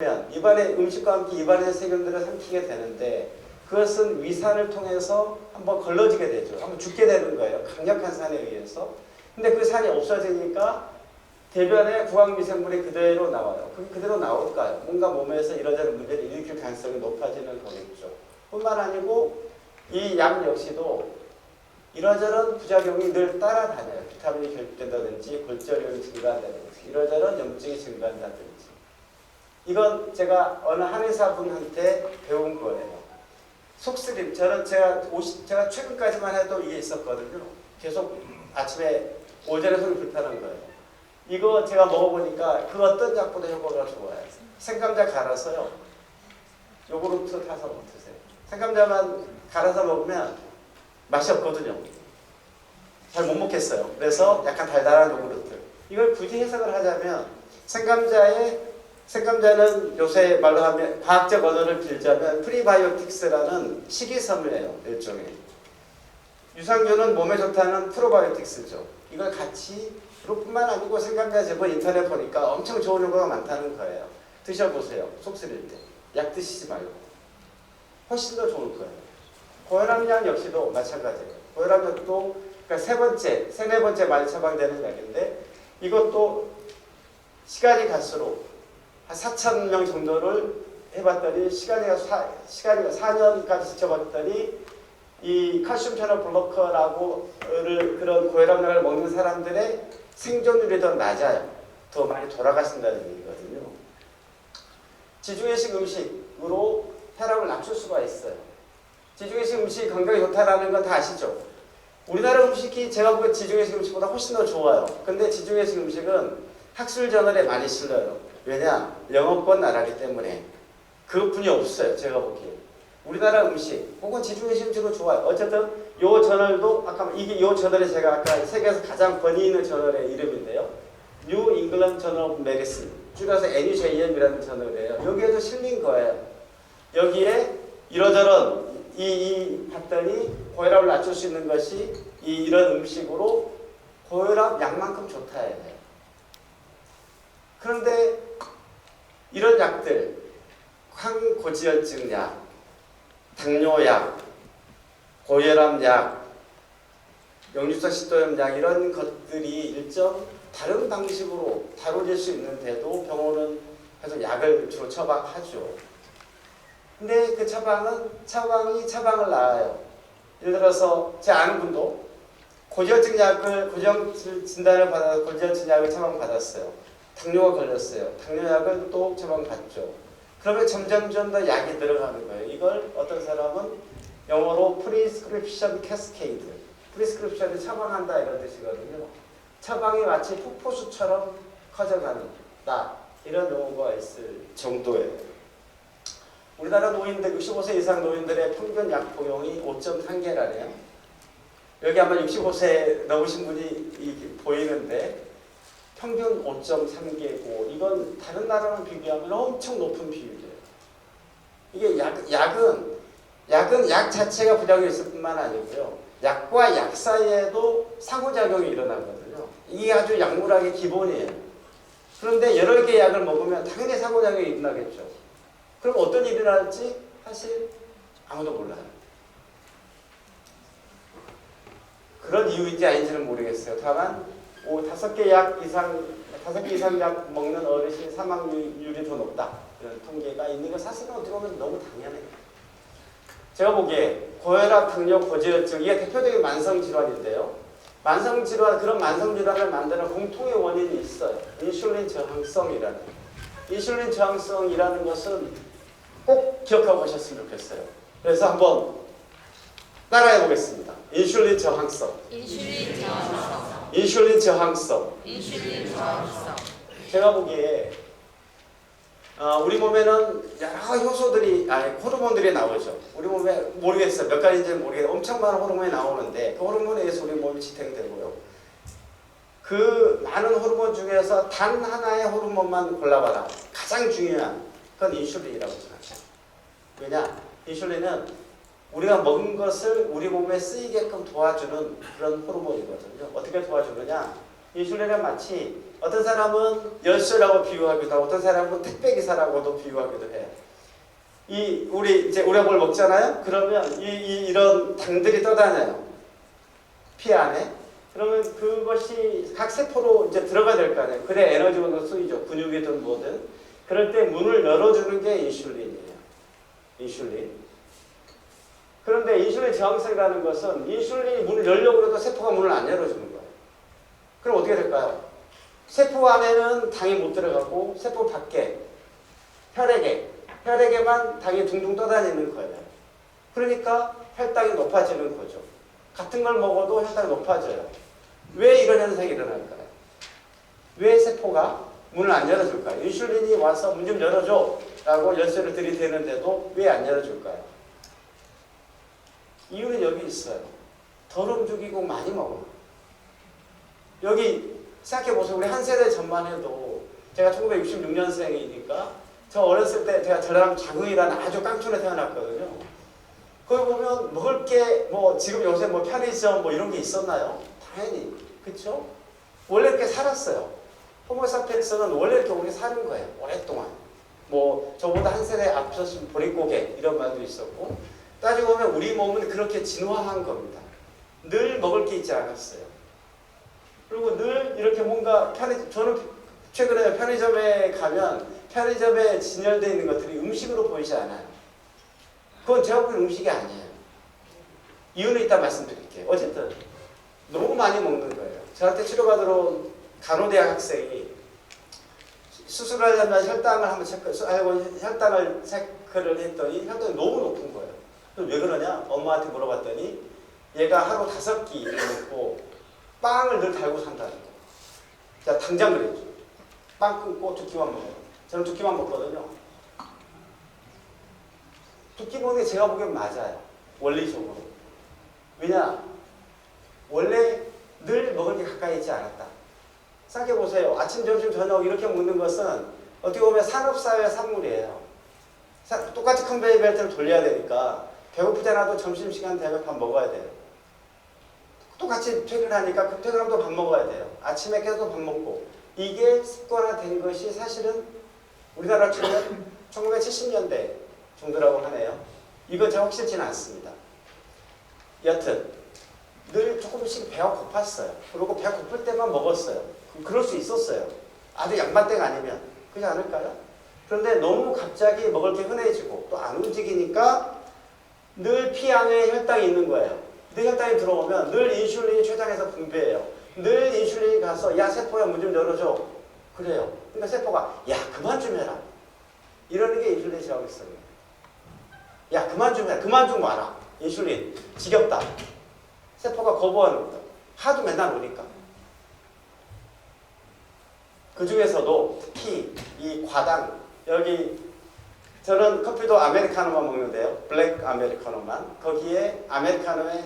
입안에 음식과 함께 입안의 세균들을 삼키게 되는데 그것은 위산을 통해서 한번 걸러지게 되죠. 한번 죽게 되는 거예요. 강력한 산에 의해서. 근데 그 산이 없어지니까 대변에 구강미생물이 그대로 나와요. 그게 그대로 나올까요? 뭔가 몸에서 이러저런 문제를 일으킬 가능성이 높아지는 거겠죠. 뿐만 아니고 이 약 역시도 이러저런 부작용이 늘 따라다녀요. 비타민이 결핍된다든지 골절염이 증가한다든지 이러저런 염증이 증가한다든지. 이건 제가 어느 한의사분한테 배운 거예요. 속쓰림. 제가 최근까지만 해도 이게 있었거든요. 계속 아침에 오전에 속이 불편한 거예요. 이거 제가 먹어보니까 그 어떤 약보다 효과가 좋아요. 생감자 갈아서요. 요구르트 타서 드세요. 생감자만 갈아서 먹으면 맛이 없거든요. 잘 못 먹겠어요. 그래서 약간 달달한 요구르트. 이걸 굳이 해석을 하자면 생감자는 요새 말로 하면 과학적 언어를 빌자면 프리바이오틱스라는 식이섬유예요. 일종의. 유산균은 몸에 좋다는 프로바이오틱스죠. 이걸 같이 그뿐만 아니고 생감자 제본 인터넷 보니까 엄청 좋은 효과가 많다는 거예요. 드셔보세요. 속 쓰릴 때. 약 드시지 말고. 훨씬 더 좋을 거예요. 고혈압약 역시도 마찬가지예요. 고혈압약도 그러니까 세네 번째 많이 처방되는 약인데 이것도 시간이 갈수록 한 4,000명 정도를 해봤더니 시간이 4년까지 지켜봤더니 이 칼슘 채널 블로커라고 그런 고혈압약을 먹는 사람들의 생존율이 더 낮아요. 더 많이 돌아가신다는 얘기거든요. 지중해식 음식으로 혈압을 낮출 수가 있어요. 지중해식 음식이 건강에 좋다라는 건 다 아시죠? 우리나라 음식이 제가 보기엔 지중해식 음식보다 훨씬 더 좋아요. 근데 지중해식 음식은 학술 저널에 많이 실려요. 왜냐? 영어권 나라기 때문에. 그것뿐이 없어요. 제가 보기에. 우리나라 음식 혹은 지중해식 음식도 좋아요. 어쨌든 요 저널도 요 저널이 제가 아까 세계에서 가장 권위 있는 저널의 이름인데요. New England Journal of Medicine 줄여서 NEJM이라는 저널이에요. 여기에도 실린 거예요. 여기에 이러저런 봤더니 고혈압을 낮출 수 있는 것이 이런 음식으로 고혈압 약만큼 좋다 해요. 그런데 이런 약들 항고지혈증 약, 당뇨약, 고혈압약, 역류성 식도염 약 이런 것들이 일정 다른 방식으로 다뤄질 수 있는데도 병원은 계속 약을 주로 처방하죠. 근데 그 처방이 처방을 낳아요. 예를 들어서 제 아는 분도 고지혈증 진단을 받아서 고지혈증 약을 처방받았어요. 당뇨가 걸렸어요. 당뇨약을 또 처방받죠. 그러면 점점점 더 약이 들어가는 거예요. 이걸 어떤 사람은 영어로 prescription cascade, prescription이 처방한다 이런 뜻이거든요. 처방이 마치 폭포수처럼 커져간다 이런 용어가 있을 정도예요. 우리나라 노인들 65세 이상 노인들의 평균 약 복용이 5.3개라네요. 여기 아마 65세 넘으신 분이 보이는데 평균 5.3개고 이건 다른 나라랑 비교하면 엄청 높은 비율이에요. 이게 약은 약 자체가 부작용이 있을 뿐만 아니고요. 약과 약 사이에도 상호작용이 일어나거든요. 이게 아주 약물학의 기본이에요. 그런데 여러 개의 약을 먹으면 당연히 상호작용이 일어나겠죠. 그럼 어떤 일이 일어날지 사실 아무도 몰라요. 그런 이유인지 아닌지는 모르겠어요. 다만 5개 이상 약 먹는 어르신 사망률이 더 높다. 이런 통계가 있는 건 사실은 어떻게 보면 너무 당연해요. 제가 보기에 고혈압, 당뇨, 고지혈증 이게 대표적인 만성질환인데요. 그런 만성질환을 만드는 공통의 원인이 있어요. 인슐린 저항성이라는. 인슐린 저항성이라는 것은 꼭 기억하고 가셨으면 좋겠어요. 그래서 한번 따라해 보겠습니다. 인슐린 저항성. 제가 보기에 우리 몸에는 여러 호르몬들이 나오죠. 우리 몸에 모르겠어요. 몇 가지인지는 모르겠어요. 엄청 많은 호르몬이 나오는데 그 호르몬에 의해서 우리 몸이 지탱되고요. 그 많은 호르몬 중에서 단 하나의 호르몬만 골라봐라. 가장 중요한 그건 인슐린이라고 생각해요. 왜냐? 인슐린은 우리가 먹은 것을 우리 몸에 쓰이게끔 도와주는 그런 호르몬이거든요. 어떻게 도와주느냐? 인슐린은 마치 어떤 사람은 열쇠라고 비유하기도 하고 어떤 사람은 택배기사라고도 비유하기도 해요. 우리가 뭘 먹잖아요? 그러면 이런 당들이 떠다녀요. 피 안에. 그러면 그것이 각 세포로 이제 들어가야 될 거 아니에요. 그래 에너지가 쓰이죠. 근육이든 뭐든. 그럴 때 문을 열어주는 게 인슐린이에요. 인슐린. 그런데 인슐린 저항성이라는 것은 인슐린이 문을 열려고 해도 세포가 문을 안 열어주는 거예요. 그럼 어떻게 될까요? 세포 안에는 당이 못 들어가고 세포 밖에 혈액에만 당이 둥둥 떠다니는 거예요. 그러니까 혈당이 높아지는 거죠. 같은 걸 먹어도 혈당이 높아져요. 왜 이런 현상이 일어날까요? 왜 세포가 문을 안 열어줄까요? 인슐린이 와서 문 좀 열어줘 라고 열쇠를 들이대는데도 왜 안 열어줄까요? 이유는 여기 있어요. 덜 움직이고 많이 먹어요. 여기 생각해보세요. 우리 한 세대 전만 해도 제가 1966년생이니까 저 어렸을 때 제가 저랑 장흥이라는 아주 깡촌에 태어났거든요. 거기 보면 먹을 게 뭐 지금 요새 뭐 편의점 뭐 이런 게 있었나요? 당연히. 그쵸? 원래 이렇게 살았어요. 호모사피엔스는 원래 이렇게 오래 사는 거예요. 오랫동안. 뭐 저보다 한 세대 앞서신 보릿고개 이런 말도 있었고 따지고 보면 우리 몸은 그렇게 진화한 겁니다. 늘 먹을 게 있지 않았어요. 그리고 늘 이렇게 뭔가 저는 최근에 편의점에 가면 편의점에 진열되어 있는 것들이 음식으로 보이지 않아요. 그건 제가 보기엔 음식이 아니에요. 이유는 이따 말씀드릴게요. 어쨌든 너무 많이 먹는 거예요. 저한테 치료받으러 온 간호대학 학생이 수술하려면 혈당을 한번 혈당을 체크를 했더니 혈당이 너무 높은 거예요. 왜 그러냐? 엄마한테 물어봤더니 얘가 하루 5끼 먹고 빵을 늘 달고 산다는 거예요. 자, 당장 그랬죠. 빵 끊고 2끼만 먹어요. 저는 2끼만 먹거든요. 2끼 먹는 게 제가 보기엔 맞아요. 원리적으로. 왜냐? 원래 늘 먹을 게 가까이 있지 않았다. 생각해보세요. 아침, 점심, 저녁 이렇게 먹는 것은 어떻게 보면 산업사회의 산물이에요. 똑같이 컨베이어 벨트를 돌려야 되니까 배고프지 않아도 점심시간 되면 밥 먹어야 돼요. 똑같이 퇴근하니까 퇴근하면 또 밥 먹어야 돼요. 아침에 계속 밥 먹고. 이게 습관화된 것이 사실은 우리나라 치면 1970년대 정도라고 하네요. 이건 제가 확실치는 않습니다. 여튼 늘 조금씩 배가 고팠어요. 그리고 배가 고플 때만 먹었어요. 그럴 수 있었어요. 아주 양반땡 아니면. 그렇지 않을까요? 그런데 너무 갑자기 먹을 게 흔해지고 또 안 움직이니까 늘 피 안에 혈당이 있는 거예요. 늘 혈당이 들어오면 늘 인슐린이 췌장에서 분비해요. 늘 인슐린이 가서 야 세포야 문 좀 열어줘. 그래요. 그러니까 세포가 야 그만 좀 해라. 이러는 게 인슐린 저항성이에요. 야 그만 좀 해라. 그만 좀 와라. 인슐린 지겹다. 세포가 거부하는 거예요. 하도 맨날 오니까. 그 중에서도 특히 이 과당 여기 저는 커피도 아메리카노만 먹는데요. 블랙 아메리카노만. 거기에 아메리카노에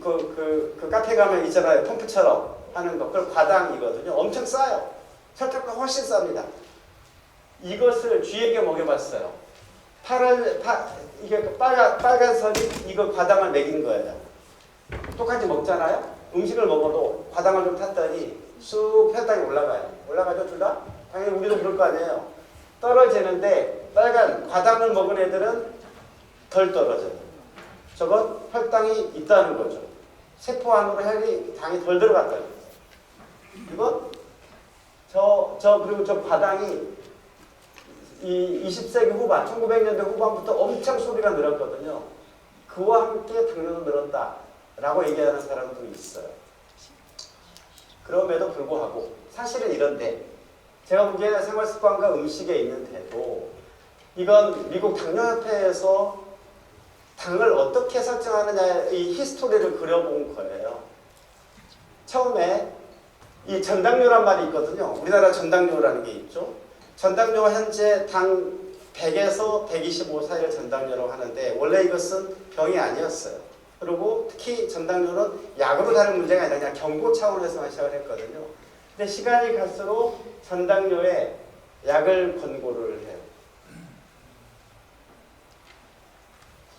그 카페 가면 있잖아요. 펌프처럼 하는 거. 그걸 과당이거든요. 엄청 싸요. 설탕보다 훨씬 쌉니다. 이것을 쥐에게 먹여봤어요. 이게 빨간 선이 이거 과당을 먹인 거예요. 똑같이 먹잖아요. 음식을 먹어도 과당을 좀 탔더니 쑥 혈당이 올라가요. 올라가죠, 둘 다? 당연히 우리도 그럴 거 아니에요. 떨어지는데 빨간 과당을 먹은 애들은 덜 떨어져요. 저건 혈당이 있다는 거죠. 세포 안으로 당이 덜 들어갔다는 거죠. 이건 그리고 저 과당이 이 20세기 후반, 1900년대 후반부터 엄청 소비가 늘었거든요. 그와 함께 당뇨도 늘었다라고 얘기하는 사람도 있어요. 그럼에도 불구하고 사실은 이런데 제가 보기에는 생활습관과 음식에 있는데도 이건 미국 당뇨협회에서 당을 어떻게 설정하느냐의 이 히스토리를 그려본 거예요. 처음에 이 전당뇨란 말이 있거든요. 우리나라 전당뇨라는 게 있죠. 전당뇨가 현재 당 100에서 125 사이를 전당뇨라고 하는데 원래 이것은 병이 아니었어요. 그리고 특히 전당뇨는 약으로 다른 문제가 아니라 그냥 경고 차원에서만 시작을 했거든요. 근데 시간이 갈수록 전당뇨에 약을 권고를 해요.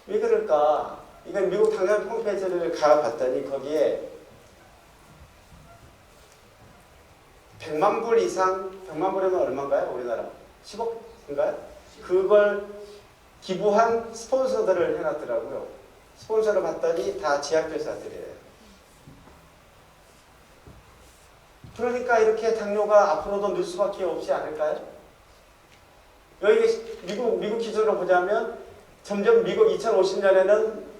왜 그럴까? 이건 미국 당뇨 홈페이지를 가봤더니 거기에 100만 불 이상, 100만 불이면 얼마인가요? 우리나라 10억인가요? 그걸 기부한 스폰서들을 해놨더라고요. 스폰서를 봤더니 다 제약회사들이에요. 그러니까 이렇게 당뇨가 앞으로도 늘 수밖에 없지 않을까요? 여기 미국 기준으로 보자면 점점 미국 2050년에는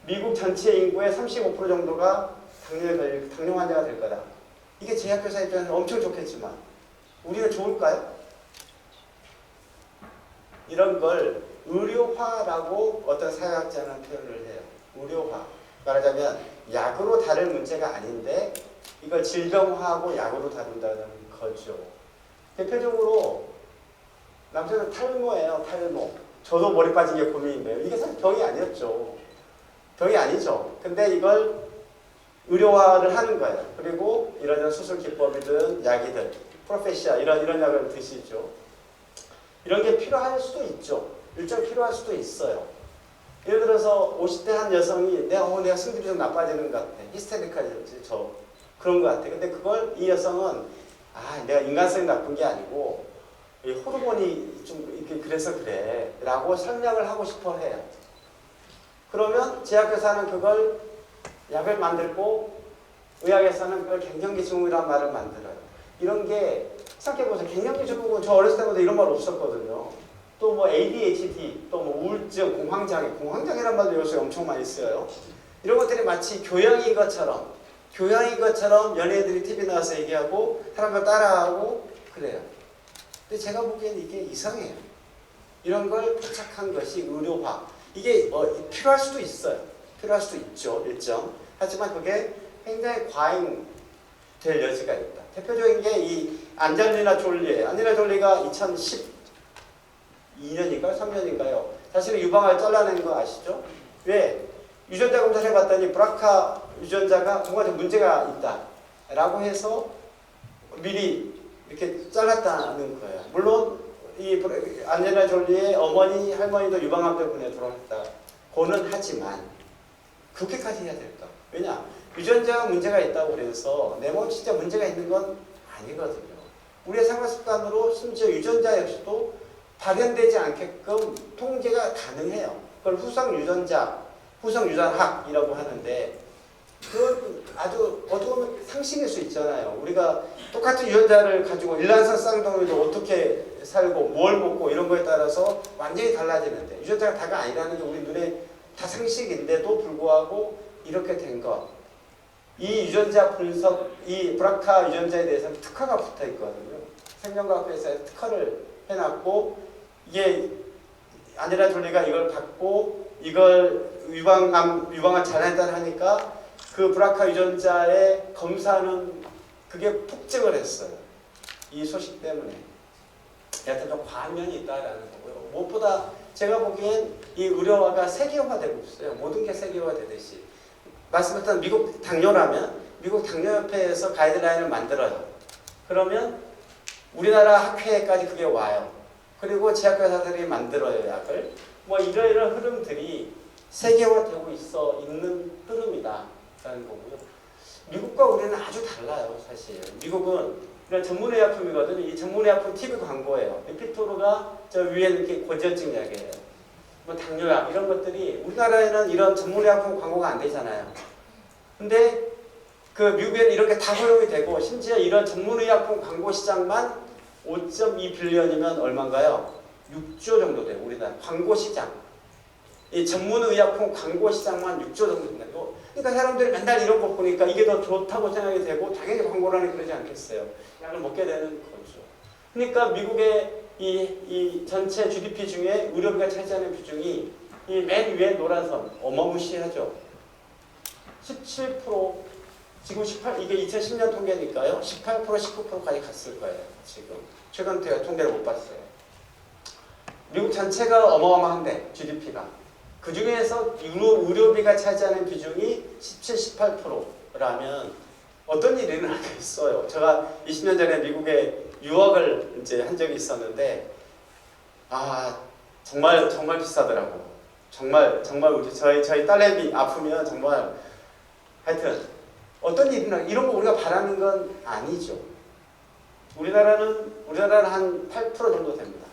미국 전체 인구의 35% 정도가 당뇨 환자가 될 거다. 이게 제약회사 입장에서는 엄청 좋겠지만 우리는 좋을까요? 이런 걸 의료화라고 어떤 사회학자는 표현을 해요. 의료화. 말하자면 약으로 다룰 문제가 아닌데 이걸 질병화하고 약으로 다룬다는 거죠. 대표적으로 남자는 탈모예요. 탈모. 저도 머리 빠진 게 고민인데요. 이게 사실 병이 아니었죠. 병이 아니죠. 근데 이걸 의료화를 하는 거예요. 그리고 이런 수술 기법이든 약이든 프로페시아 이런 약을 드시죠. 이런 게 필요할 수도 있죠. 일정 필요할 수도 있어요. 예를 들어서 50대 한 여성이 내가 승질이 좀 나빠지는 것 같아. 히스테리카지 저 그런 것 같아. 근데 그걸 이 여성은 내가 인간성이 나쁜 게 아니고 이 호르몬이 좀 이렇게 그래서 그래 라고 설명을 하고 싶어 해요. 그러면 제약회사는 그걸 약을 만들고 의학에서는 그걸 갱년기증후이라는 말을 만들어요. 이런 게 생각해보세요. 갱년기증후군 저 어렸을 때마다 이런 말 없었거든요. 또 뭐 ADHD, 또 뭐 우울증, 공황장애란 말도 요새 엄청 많이 쓰여요. 이런 것들이 마치 교양인 것처럼 연예인들이 TV 나와서 얘기하고 사람들 따라하고 그래요. 근데 제가 보기엔 이게 이상해요. 이런 걸 포착한 것이 의료화. 이게 필요할 수도 있어요. 필요할 수도 있죠. 일정. 하지만 그게 굉장히 과잉될 여지가 있다. 대표적인 게 이 안젤리나 졸리예요. 안젤리나 졸리가 2012년인가요? 3년인가요? 자신의 유방을 잘라낸 거 아시죠? 왜? 유전자 검사를 해봤더니 브라카 유전자가 뭔가 좀 문제가 있다 라고 해서 미리 이렇게 잘랐다는 거예요. 물론 이 안젤리나 졸리의 어머니, 할머니도 유방암 때문에 돌아갔다고는 하지만 그렇게까지 해야 될까? 왜냐? 유전자가 문제가 있다고 그래서 내 몸 진짜 문제가 있는 건 아니거든요. 우리의 생활 습관으로 심지어 유전자 역시도 발현되지 않게끔 통제가 가능해요. 그걸 후성유전학이라고 하는데 그 아주 어떻게 보면 상식일 수 있잖아요. 우리가 똑같은 유전자를 가지고 일란성 쌍둥이도 어떻게 살고 뭘 먹고 이런 거에 따라서 완전히 달라지는데 유전자가 다가 아니라는 게 우리 눈에 다 상식인데도 불구하고 이렇게 된 것. 이 유전자 분석, 이 브라카 유전자에 대해서는 특허가 붙어 있거든요. 생명과학회에서 특허를 해놨고 이게 안젤리나 졸리가 이걸 받고 이걸 유방을 잘한다 하니까 그 브라카 유전자의 검사는 그게 폭증을 했어요. 이 소식 때문에. 여하튼 좀 과한 면이 있다라는 거고요. 무엇보다 제가 보기엔 이 의료화가 세계화되고 있어요. 모든 게 세계화되듯이. 말씀드렸던 미국 당뇨라면 미국 당뇨협회에서 가이드라인을 만들어요. 그러면 우리나라 학회까지 그게 와요. 그리고 제약회사들이 만들어요, 약을. 뭐 이러이러한 흐름들이 세계화되고 있는 흐름이다라는 거고요. 미국과 우리는 아주 달라요, 사실. 미국은 이런 전문의약품이거든요. 이 전문의약품 TV 광고예요. 리피토르가 저 위에 이렇게 고지혈증 약이에요. 뭐 당뇨약 이런 것들이 우리나라에는 이런 전문의약품 광고가 안 되잖아요. 근데 그 미국에는 이렇게 다 허용이 되고 심지어 이런 전문의약품 광고 시장만 5.2 빌리언이면 얼마인가요? 6조 정도 돼요. 우리나라 광고 시장. 이 전문의약품 광고 시장만 6조 정도 된다고. 그러니까 사람들이 맨날 이런 거 보니까 이게 더 좋다고 생각이 되고 당연히 광고라니 그러지 않겠어요. 약을 먹게 되는 거죠. 그러니까 미국의 이 전체 GDP 중에 의료비가 차지하는 비중이 이 맨 위에 노란 선 어마무시하죠. 17% 지금 18 이게 2010년 통계니까요. 18% 19%까지 갔을 거예요. 지금 최근 통계를 못 봤어요. 미국 전체가 어마어마한데 GDP가 그 중에서 의료비가 차지하는 비중이 17, 18%라면 어떤 일이 일어나겠어요. 제가 20년 전에 미국에 유학을 이제 한 적이 있었는데 정말 비싸더라고. 정말 우리 저희 딸내미 아프면 정말 하여튼 어떤 일이나 이런 거 우리가 바라는 건 아니죠. 우리나라는 한 8% 정도 됩니다.